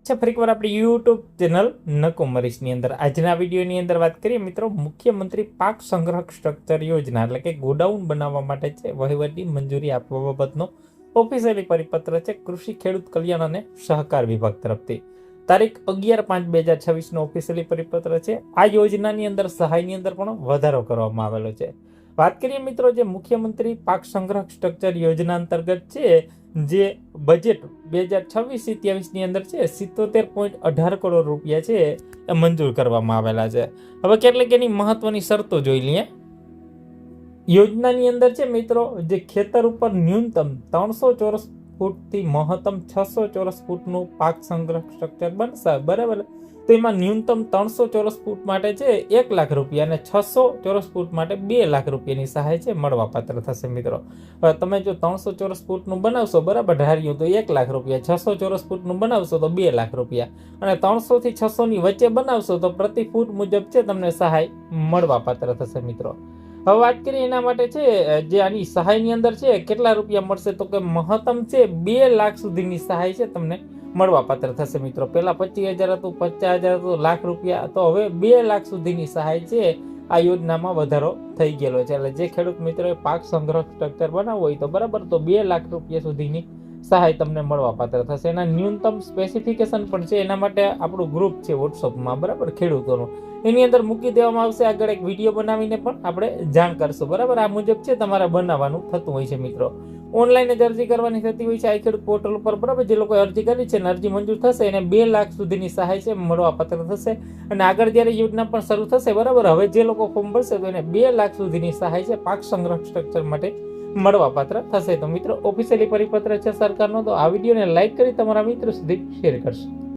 ફરીકવાર આપણી YouTube channel નકોમરીશની અંદર આજના વિડીયોની અંદર વાત કરીએ મિત્રો, મુખ્યમંત્રી પાક સંગ્રહ સ્ટ્રક્ચર યોજના એટલે કે ગોડાઉન બનાવવા માટે છે વહીવટી મંજૂરી આપવા બાબતનો ઓફિશિયલી પરિપત્ર છે કૃષિ ખેડૂત કલ્યાણ અને સહકાર વિભાગ તરફથી તારીખ 11/5/2026 નો ઓફિશિયલી પરિપત્ર છે। આ યોજનાની અંદર સહાયની અંદર પણ વધારો કરવામાં આવેલો છે। વાત કરીએ મિત્રો, જે મુખ્યમંત્રી પાક સંગ્રહ સ્ટ્રક્ચર યોજના અંતર્ગત છે, જે બજેટ 2026-27 ની અંદર છે 77.18 કરોડ રૂપિયા છે એ મંજૂર કરવામાં આવેલા છે। હવે કેટલીક એની મહત્વની શરતો જોઈ લઈએ। યોજનાની અંદર છે મિત્રો, જે ખેતર ઉપર ન્યૂનતમ 300 ચોરસ ફૂટથી મહત્તમ 600 ચોરસ ફૂટનું પાક સંગ્રહ સ્ટ્રક્ચર બનશે, બરાબર। તો એમાં ન્યૂનતમ 300 ચોરસ ફૂટ માટે છે 1 લાખ રૂપિયા અને 600 ચોરસ ફૂટ માટે 2 લાખ રૂપિયાની સહાય છે મળવાપાત્ર થશે મિત્રો। હવે તમે જો 300 ચોરસ ફૂટનું બનાવશો, બરાબર, ધાર્યું તો 1 લાખ રૂપિયા, 600 ચોરસ ફૂટનું બનાવશો તો 2 લાખ રૂપિયા અને 300 થી 600 ની વચ્ચે બનાવશો તો પ્રતિ ફૂટ મુજબ છે તમને સહાય મળવાપાત્ર થશે મિત્રો। હવે વાત કરીએ એના માટે છે, જે આની સહાયની અંદર છે કેટલા રૂપિયા મળશે, તો કે મહત્તમ છે 2 લાખ સુધીની સહાય છે તમને મળવાપાત્ર થશે મિત્રો। પહેલા 25,000 હતું, 50,000 હતું, લાખ રૂપિયા, તો હવે 2 લાખ સુધીની સહાય છે આ યોજનામાં વધારો થઈ ગયેલો છે। એટલે જે ખેડૂત મિત્રોએ પાક સંગ્રહ સ્ટ્રક્ચર બનાવવો હોય તો બરાબર, તો 2 લાખ રૂપિયા સુધીની સહાય તમને મળવાપાત્ર થશે। એના ન્યૂનતમ સ્પેસિફિકેશન પણ છે, એના માટે આપણું ગ્રુપ છે વોટ્સઅપમાં, બરાબર, ખેડૂતોનું, એની અંદર મૂકી દેવામાં આવશે। આગળ એક વિડીયો બનાવીને પણ આપણે જાણ કરશું, બરાબર। આ મુજબ છે તમારે બનાવવાનું થતું હોય છે મિત્રો। ઓનલાઈન જ અરજી કરવાની થતી હોય છે આ ખેડૂત પોર્ટલ ઉપર, બરાબર। જે લોકોએ અરજી કરી છે ને અરજી મંજૂર થશે એને 2 લાખ સુધીની સહાય છે મળવાપાત્ર થશે। અને આગળ જ્યારે યોજના પણ શરૂ થશે, બરાબર, હવે જે લોકો ફોર્મ ભરશે તો એને 2 લાખ સુધીની સહાય છે પાક સંગ્રહ સ્ટ્રક્ચર માટે મળવાપાત્ર થશે। તો મિત્રો, ઓફિશિયલી પરિપત્ર છે સરકારનો, તો આ વિડીયોને લાઈક કરી તમારા મિત્રો સુધી શેર કરશો।